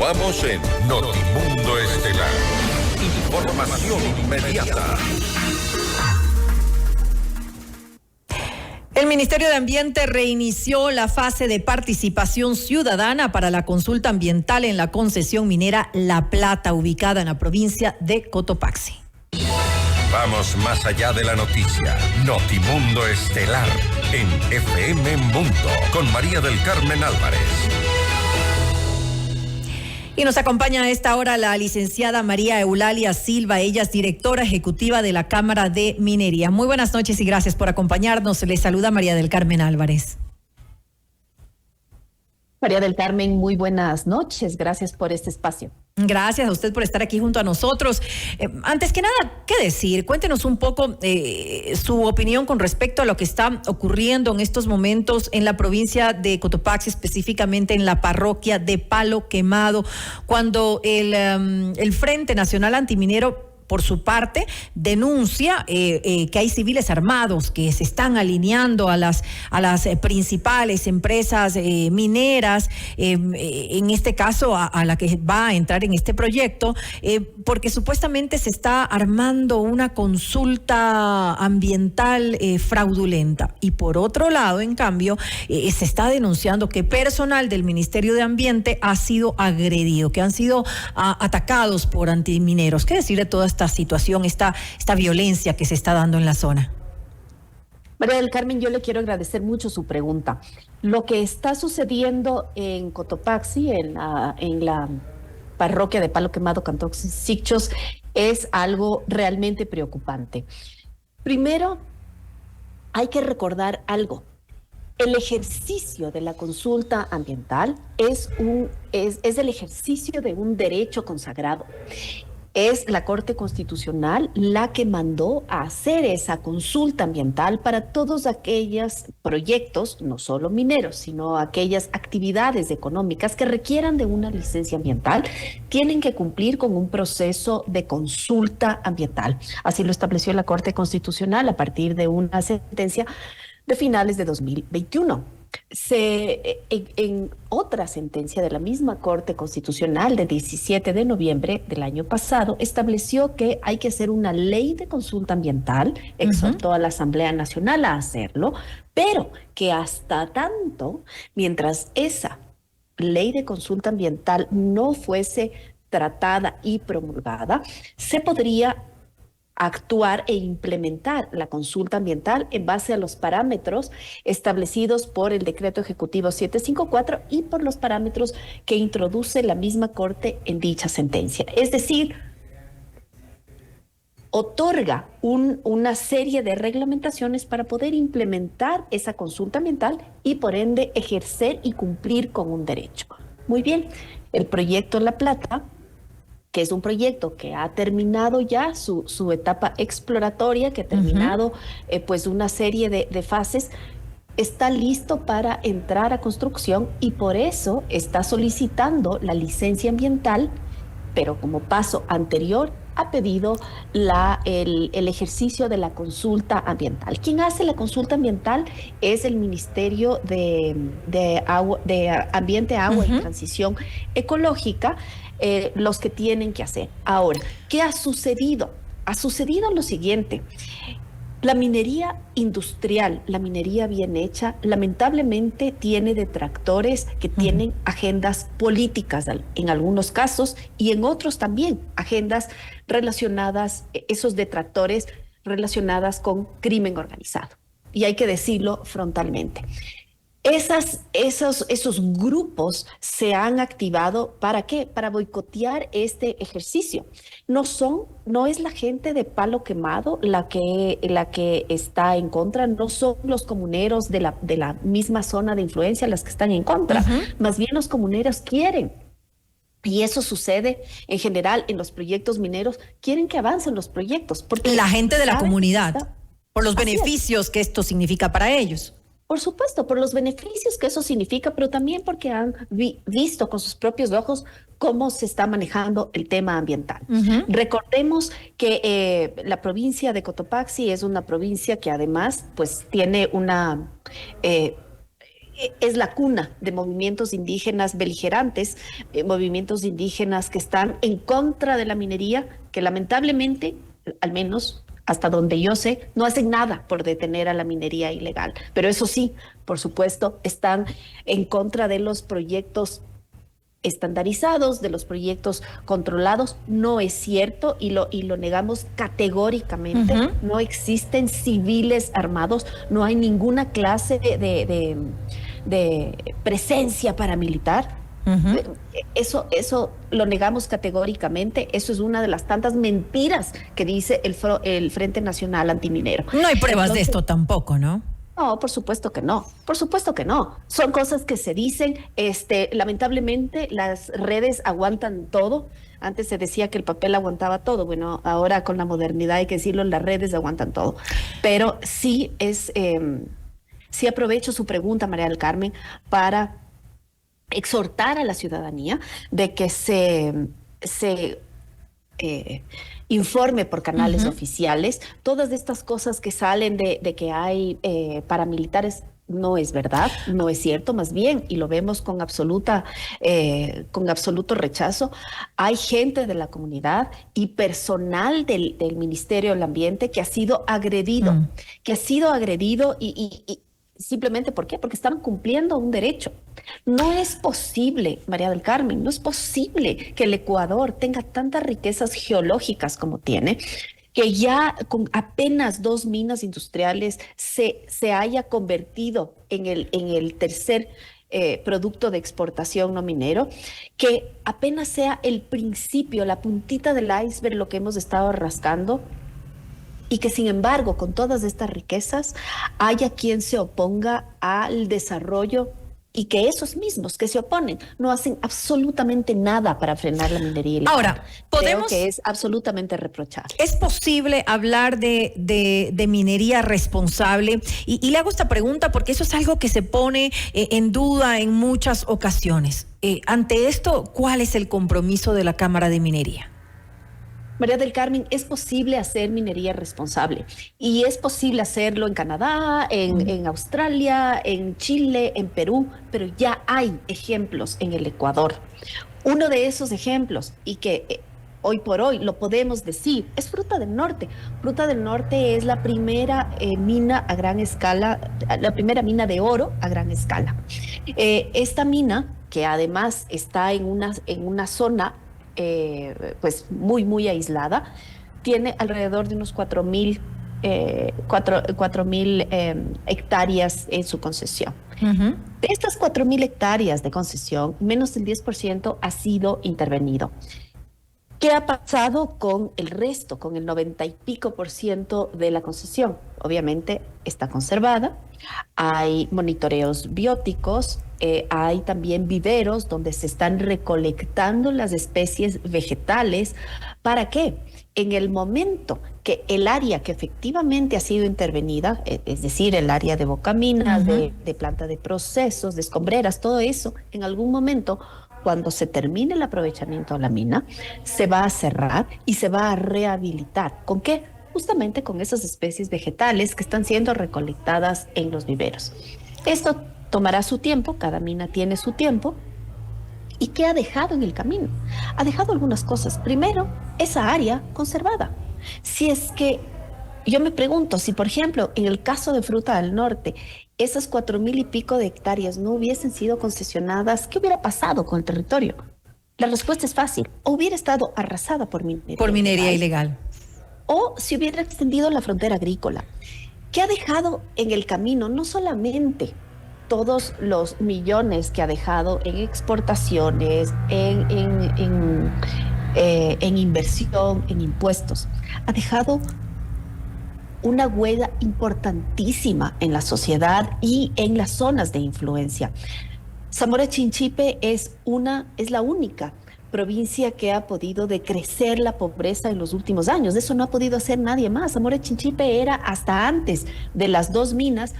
Continuamos en Notimundo Estelar. Información inmediata. El Ministerio de Ambiente reinició la fase de participación ciudadana para la consulta ambiental en la concesión minera La Plata, ubicada en la provincia de Cotopaxi. Vamos más allá de la noticia. Notimundo Estelar en FM Mundo con María del Carmen Álvarez. Y nos acompaña a esta hora la licenciada María Eulalia Silva. Ella es directora ejecutiva de la Cámara de Minería. Muy buenas noches y gracias por acompañarnos. Les saluda María del Carmen Álvarez. María del Carmen, muy buenas noches. Gracias por este espacio. Gracias a usted por estar aquí junto a nosotros. Antes que nada, ¿qué decir? Cuéntenos un poco su opinión con respecto a lo que está ocurriendo en estos momentos en la provincia de Cotopaxi, específicamente en la parroquia de Palo Quemado, cuando el Frente Nacional Antiminero, por su parte, denuncia que hay civiles armados que se están alineando a las principales empresas mineras, en este caso a la que va a entrar en este proyecto, porque supuestamente se está armando una consulta ambiental fraudulenta. Y por otro lado, en cambio, se está denunciando que personal del Ministerio de Ambiente ha sido agredido, que han sido atacados por antimineros. ¿Qué decir de toda esta situación, esta violencia que se está dando en la zona? María del Carmen, yo le quiero agradecer mucho su pregunta. Lo que está sucediendo en Cotopaxi, en la parroquia de Palo Quemado, Cantón Sicchos, es algo realmente preocupante. Primero, hay que recordar algo. El ejercicio de la consulta ambiental es el ejercicio de un derecho consagrado. Es la Corte Constitucional la que mandó a hacer esa consulta ambiental para todos aquellos proyectos, no solo mineros, sino aquellas actividades económicas que requieran de una licencia ambiental, tienen que cumplir con un proceso de consulta ambiental. Así lo estableció la Corte Constitucional a partir de una sentencia de finales de 2021. En otra sentencia de la misma Corte Constitucional de 17 de noviembre del año pasado estableció que hay que hacer una ley de consulta ambiental, exhortó a la Asamblea Nacional a hacerlo, pero que hasta tanto, mientras esa ley de consulta ambiental no fuese tratada y promulgada, se podría actuar e implementar la consulta ambiental en base a los parámetros establecidos por el Decreto Ejecutivo 754 y por los parámetros que introduce la misma Corte en dicha sentencia. Es decir, otorga una serie de reglamentaciones para poder implementar esa consulta ambiental y por ende ejercer y cumplir con un derecho. Muy bien, el proyecto La Plata, que es un proyecto que ha terminado ya su etapa exploratoria, que ha terminado pues una serie de fases, está listo para entrar a construcción y por eso está solicitando la licencia ambiental, pero como paso anterior ha pedido el ejercicio de la consulta ambiental. Quien hace la consulta ambiental es el Ministerio de Ambiente, Agua y Transición Ecológica, los que tienen que hacer. Ahora, ¿qué ha sucedido? Ha sucedido lo siguiente. La minería industrial, la minería bien hecha, lamentablemente tiene detractores que tienen agendas políticas en algunos casos y en otros también agendas relacionadas, esos detractores relacionadas con crimen organizado. Y hay que decirlo frontalmente. Esos grupos se han activado, ¿para qué? Para boicotear este ejercicio. No es la gente de Palo Quemado la que está en contra, no son los comuneros de la misma zona de influencia las que están en contra, más bien los comuneros quieren. Y eso sucede en general en los proyectos mineros, quieren que avancen los proyectos. Porque la gente de la comunidad, por los beneficios que esto significa para ellos. Por supuesto, por los beneficios que eso significa, pero también porque han visto con sus propios ojos cómo se está manejando el tema ambiental. Recordemos que la provincia de Cotopaxi es una provincia que además pues tiene es la cuna de movimientos indígenas beligerantes, movimientos indígenas que están en contra de la minería, que lamentablemente, al menos hasta donde yo sé, no hacen nada por detener a la minería ilegal. Pero eso sí, por supuesto, están en contra de los proyectos estandarizados, de los proyectos controlados. No es cierto y lo negamos categóricamente. No existen civiles armados, no hay ninguna clase de presencia paramilitar. Eso lo negamos categóricamente. Eso es una de las tantas mentiras que dice el Frente Nacional Antiminero. No hay pruebas de esto tampoco, ¿no? No, por supuesto que no, por supuesto que no. Son cosas que se dicen, lamentablemente las redes aguantan todo. Antes se decía que el papel aguantaba todo, bueno, ahora con la modernidad hay que decirlo, las redes aguantan todo. Pero sí sí aprovecho su pregunta, María del Carmen, para exhortar a la ciudadanía de que se informe por canales oficiales. Todas estas cosas que salen de que hay paramilitares, no es verdad, no es cierto, más bien, y lo vemos con absoluto rechazo. Hay gente de la comunidad y personal del Ministerio del Ambiente que ha sido agredido, y simplemente, ¿por qué? Porque estaban cumpliendo un derecho. No es posible, María del Carmen, no es posible que el Ecuador tenga tantas riquezas geológicas como tiene, que ya con apenas 2 minas industriales se haya convertido en el tercer producto de exportación no minero, que apenas sea el principio, la puntita del iceberg, lo que hemos estado rascando. Y que sin embargo, con todas estas riquezas, haya quien se oponga al desarrollo y que esos mismos que se oponen no hacen absolutamente nada para frenar la minería ilegal. Ahora, creo que es absolutamente reprochable. ¿Es posible hablar de minería responsable? Y le hago esta pregunta porque eso es algo que se pone en duda en muchas ocasiones. Ante esto, ¿cuál es el compromiso de la Cámara de Minería? María del Carmen, es posible hacer minería responsable y es posible hacerlo en Canadá, en Australia, en Chile, en Perú, pero ya hay ejemplos en el Ecuador. Uno de esos ejemplos, y que hoy por hoy lo podemos decir, es Fruta del Norte. Fruta del Norte es la primera mina a gran escala, la primera mina de oro a gran escala. Esta mina, que además está en una zona pues muy aislada, tiene alrededor de unos 4.000 hectáreas en su concesión. De estas 4.000 hectáreas de concesión, menos del 10% ha sido intervenido. ¿Qué ha pasado con el resto, con el 90 y pico % de la concesión? Obviamente está conservada, hay monitoreos bióticos, hay también viveros donde se están recolectando las especies vegetales. ¿Para qué? En el momento que el área que efectivamente ha sido intervenida, es decir, el área de bocaminas, de planta de procesos, de escombreras, todo eso, en algún momento, cuando se termine el aprovechamiento de la mina, se va a cerrar y se va a rehabilitar. ¿Con qué? Justamente con esas especies vegetales que están siendo recolectadas en los viveros. Esto tomará su tiempo, cada mina tiene su tiempo. ¿Y qué ha dejado en el camino? Ha dejado algunas cosas. Primero, esa área conservada. Si es que, yo me pregunto, si por ejemplo, en el caso de Fruta del Norte, esas 4.000 y pico de hectáreas no hubiesen sido concesionadas, ¿qué hubiera pasado con el territorio? La respuesta es fácil. O hubiera estado arrasada por minería. Por minería ilegal. O se hubiera extendido la frontera agrícola. ¿Qué ha dejado en el camino? No solamente todos los millones que ha dejado en exportaciones, en inversión, en impuestos. Ha dejado una huella importantísima en la sociedad y en las zonas de influencia. Zamora Chinchipe es la única provincia que ha podido decrecer la pobreza en los últimos años. Eso no ha podido hacer nadie más. Zamora Chinchipe era, hasta antes de las 2 minas,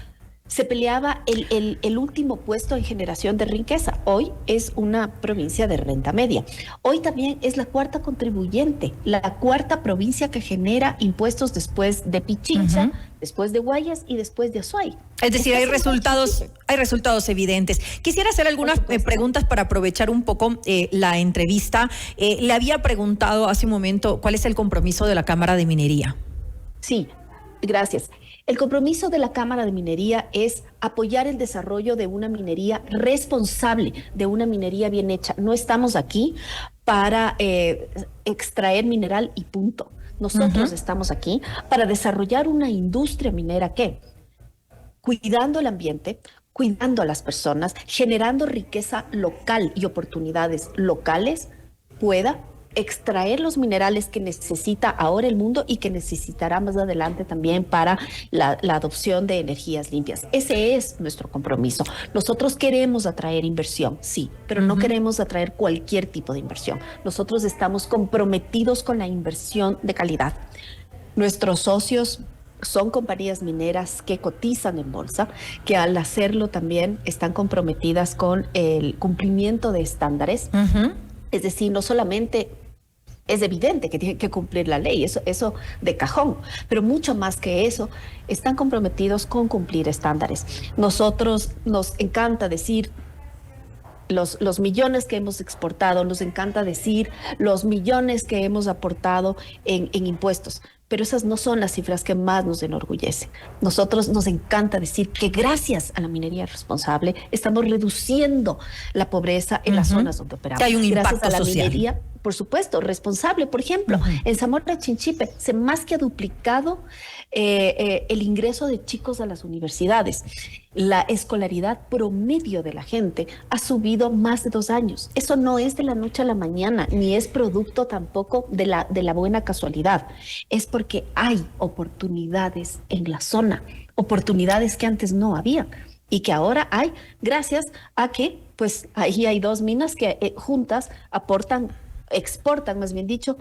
se peleaba el último puesto en generación de riqueza. Hoy es una provincia de renta media. Hoy también es la 4ª contribuyente, la 4ª provincia que genera impuestos después de Pichincha después de Guayas y después de Azuay. Es decir, hay resultados evidentes. Quisiera hacer algunas preguntas para aprovechar un poco la entrevista. Le había preguntado hace un momento cuál es el compromiso de la Cámara de Minería. Sí, gracias. El compromiso de la Cámara de Minería es apoyar el desarrollo de una minería responsable, de una minería bien hecha. No estamos aquí para extraer mineral y punto. Nosotros estamos aquí para desarrollar una industria minera que, cuidando el ambiente, cuidando a las personas, generando riqueza local y oportunidades locales, pueda extraer los minerales que necesita ahora el mundo y que necesitará más adelante también para la adopción de energías limpias. Ese es nuestro compromiso. Nosotros queremos atraer inversión, sí, pero no queremos atraer cualquier tipo de inversión. Nosotros estamos comprometidos con la inversión de calidad. Nuestros socios son compañías mineras que cotizan en bolsa, que al hacerlo también están comprometidas con el cumplimiento de estándares. Es decir, no solamente es evidente que tienen que cumplir la ley, eso de cajón, pero mucho más que eso, están comprometidos con cumplir estándares. Nosotros nos encanta decir los millones que hemos exportado, nos encanta decir los millones que hemos aportado en impuestos, pero esas no son las cifras que más nos enorgullecen. Nosotros nos encanta decir que gracias a la minería responsable estamos reduciendo la pobreza en las zonas donde operamos. Que hay un impacto gracias a la social. minería, por supuesto, responsable. Por ejemplo, en Zamora Chinchipe se más que ha duplicado el ingreso de chicos a las universidades. La escolaridad promedio de la gente ha subido más de 2 años. Eso no es de la noche a la mañana, ni es producto tampoco de la buena casualidad. Es porque hay oportunidades en la zona, oportunidades que antes no había y que ahora hay gracias a que pues ahí hay 2 minas que juntas exportan, más bien dicho,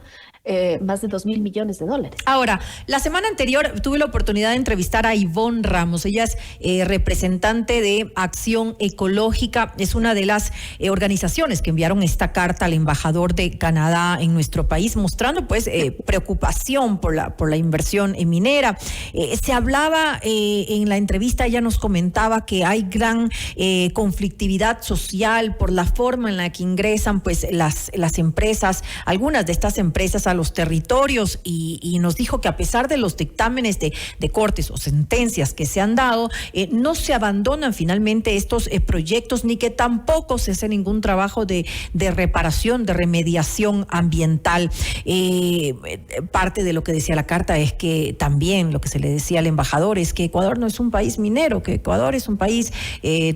más de $2,000 millones. Ahora, la semana anterior tuve la oportunidad de entrevistar a Ivonne Ramos. Ella es representante de Acción Ecológica. Es una de las organizaciones que enviaron esta carta al embajador de Canadá en nuestro país, mostrando pues preocupación por la inversión en minera. Se hablaba en la entrevista, ella nos comentaba que hay gran conflictividad social por la forma en la que ingresan pues las empresas, algunas de estas empresas a los territorios, y nos dijo que a pesar de los dictámenes de cortes o sentencias que se han dado, no se abandonan finalmente estos proyectos, ni que tampoco se hace ningún trabajo de reparación, de remediación ambiental. Parte de lo que decía la carta es que también lo que se le decía al embajador es que Ecuador no es un país minero, que Ecuador es un país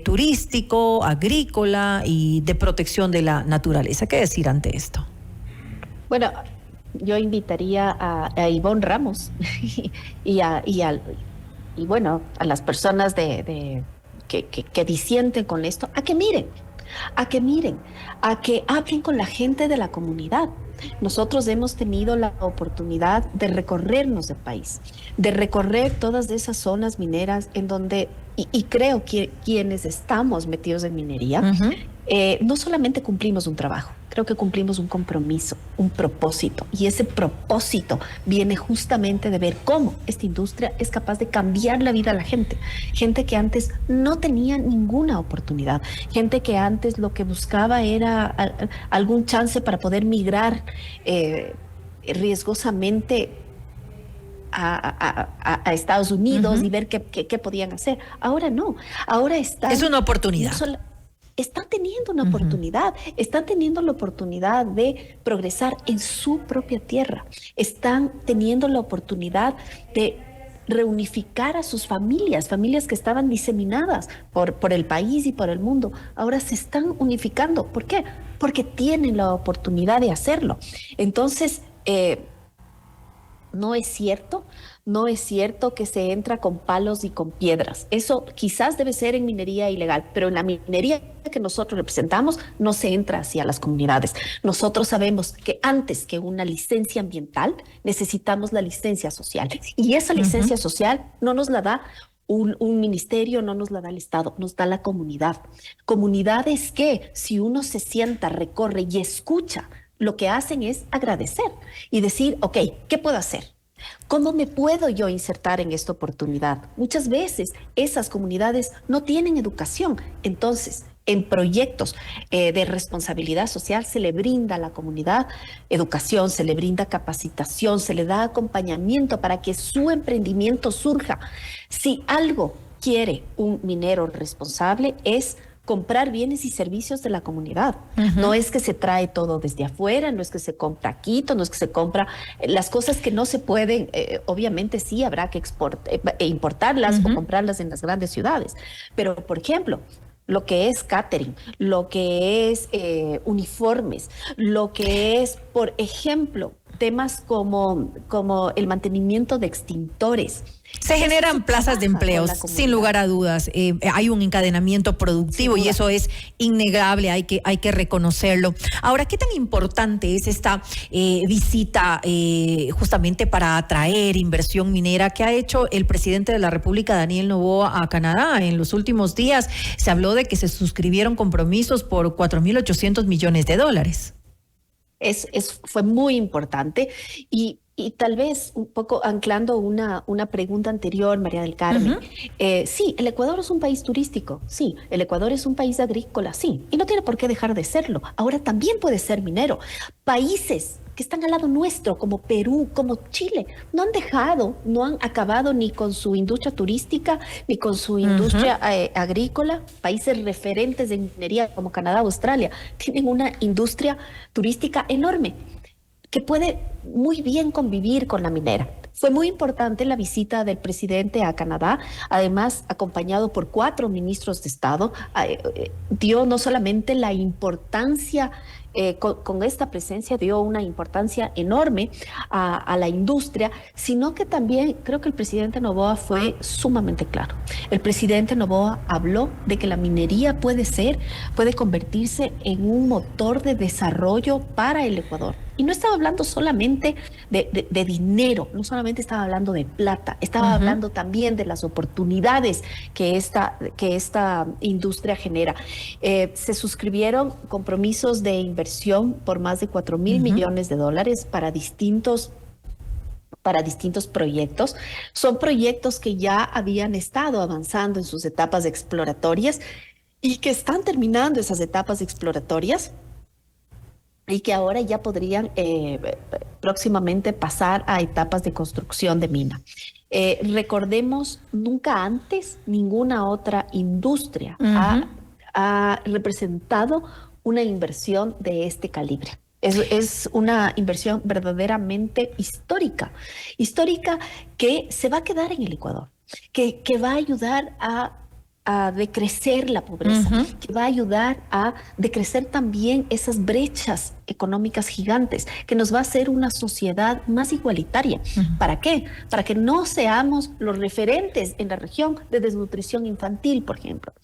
turístico, agrícola y de protección de la naturaleza. ¿Qué decir ante esto? Bueno, yo invitaría a Ivonne Ramos y bueno, a las personas que disienten con esto, a que miren, a que hablen con la gente de la comunidad. Nosotros hemos tenido la oportunidad de recorrernos el país, de recorrer todas esas zonas mineras en donde, y creo que quienes estamos metidos en minería, no solamente cumplimos un trabajo, creo que cumplimos un compromiso, un propósito. Y ese propósito viene justamente de ver cómo esta industria es capaz de cambiar la vida a la gente. Gente que antes no tenía ninguna oportunidad. Gente que antes lo que buscaba era algún chance para poder migrar riesgosamente a Estados Unidos y ver qué podían hacer. Ahora no. Ahora están... Es una oportunidad. Están teniendo una oportunidad, están teniendo la oportunidad de progresar en su propia tierra, están teniendo la oportunidad de reunificar a sus familias que estaban diseminadas por el país y por el mundo. Ahora se están unificando. ¿Por qué? Porque tienen la oportunidad de hacerlo. Entonces, no es cierto que se entra con palos y con piedras. Eso quizás debe ser en minería ilegal, pero en la minería que nosotros representamos no se entra hacia las comunidades. Nosotros sabemos que antes que una licencia ambiental necesitamos la licencia social, y esa licencia social no nos la da un ministerio, no nos la da el Estado, nos da la comunidad. Comunidades que, si uno se sienta, recorre y escucha, lo que hacen es agradecer y decir, ok, ¿qué puedo hacer? ¿Cómo me puedo yo insertar en esta oportunidad? Muchas veces esas comunidades no tienen educación. Entonces, en proyectos de responsabilidad social se le brinda a la comunidad educación, se le brinda capacitación, se le da acompañamiento para que su emprendimiento surja. Si algo quiere un minero responsable es comprar bienes y servicios de la comunidad. No es que se trae todo desde afuera, no es que se compra Quito, no es que se compra las cosas que no se pueden, obviamente sí habrá que importarlas o comprarlas en las grandes ciudades. Pero, por ejemplo, lo que es catering, lo que es uniformes, lo que es, por ejemplo, temas como el mantenimiento de extintores. Se generan plazas de empleos, sin lugar a dudas. Hay un encadenamiento productivo y eso es innegable, hay que reconocerlo. Ahora, ¿qué tan importante es esta visita justamente para atraer inversión minera que ha hecho el presidente de la República, Daniel Noboa, a Canadá? En los últimos días se habló de que se suscribieron compromisos por $4.800 millones. Fue muy importante y tal vez un poco anclando una pregunta anterior, María del Carmen. Sí, el Ecuador es un país turístico, sí, el Ecuador es un país agrícola, sí, y no tiene por qué dejar de serlo. Ahora también puede ser minero. Países que están al lado nuestro, como Perú, como Chile, no han acabado ni con su industria turística, ni con su industria agrícola. Países referentes de minería como Canadá, Australia, tienen una industria turística enorme que puede muy bien convivir con la minera. Fue muy importante la visita del presidente a Canadá, además acompañado por 4 ministros de Estado. Dio no solamente la importancia, con esta presencia dio una importancia enorme a la industria, sino que también creo que el presidente Noboa fue sumamente claro. El presidente Noboa habló de que la minería puede convertirse en un motor de desarrollo para el Ecuador. Y no estaba hablando solamente de dinero, no solamente estaba hablando de plata, estaba hablando también de las oportunidades que esta industria genera. Se suscribieron compromisos de inversión por más de $4.000 millones para distintos proyectos. Son proyectos que ya habían estado avanzando en sus etapas exploratorias y que están terminando esas etapas exploratorias y que ahora ya podrían próximamente pasar a etapas de construcción de mina. Recordemos, nunca antes ninguna otra industria ha representado una inversión de este calibre. Es una inversión verdaderamente histórica que se va a quedar en el Ecuador, que va a ayudar a decrecer la pobreza, que va a ayudar a decrecer también esas brechas económicas gigantes, que nos va a hacer una sociedad más igualitaria. ¿Para qué? Para que no seamos los referentes en la región de desnutrición infantil, por ejemplo.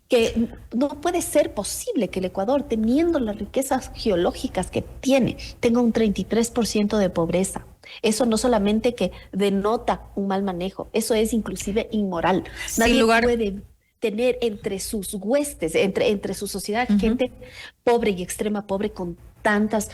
Que no puede ser posible que el Ecuador, teniendo las riquezas geológicas que tiene, tenga un 33% de pobreza. Eso no solamente que denota un mal manejo, eso es inclusive inmoral. Nadie puede tener entre sus huestes, entre su sociedad, gente pobre y extrema pobre con tantos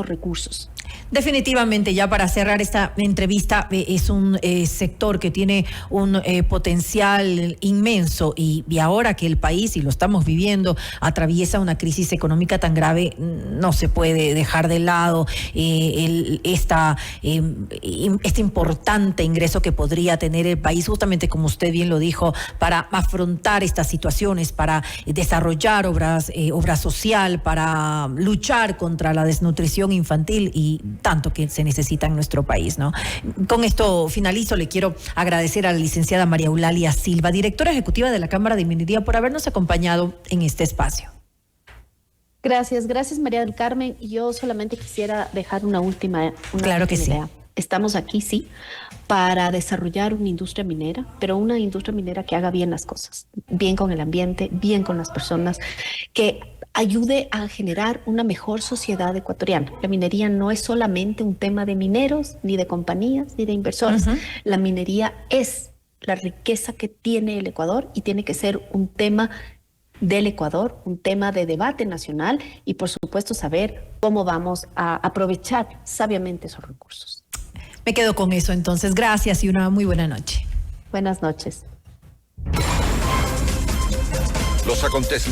recursos. Definitivamente, ya para cerrar esta entrevista, es un sector que tiene un potencial inmenso y ahora que el país, y lo estamos viviendo, atraviesa una crisis económica tan grave, no se puede dejar de lado este importante ingreso que podría tener el país, justamente como usted bien lo dijo, para afrontar estas situaciones, para desarrollar obra social, para luchar contra la desnutrición infantil y tanto que se necesita en nuestro país, ¿no? Con esto finalizo. Le quiero agradecer a la licenciada María Eulalia Silva, directora ejecutiva de la Cámara de Minería, por habernos acompañado en este espacio. Gracias María del Carmen. Yo solamente quisiera dejar una última Claro que idea. Sí. Estamos aquí, sí, para desarrollar una industria minera, pero una industria minera que haga bien las cosas, bien con el ambiente, bien con las personas, que ayude a generar una mejor sociedad ecuatoriana. La minería no es solamente un tema de mineros, ni de compañías, ni de inversores. La minería es la riqueza que tiene el Ecuador y tiene que ser un tema del Ecuador, un tema de debate nacional y, por supuesto, saber cómo vamos a aprovechar sabiamente esos recursos. Me quedo con eso entonces. Gracias y una muy buena noche. Buenas noches. Los acontecimientos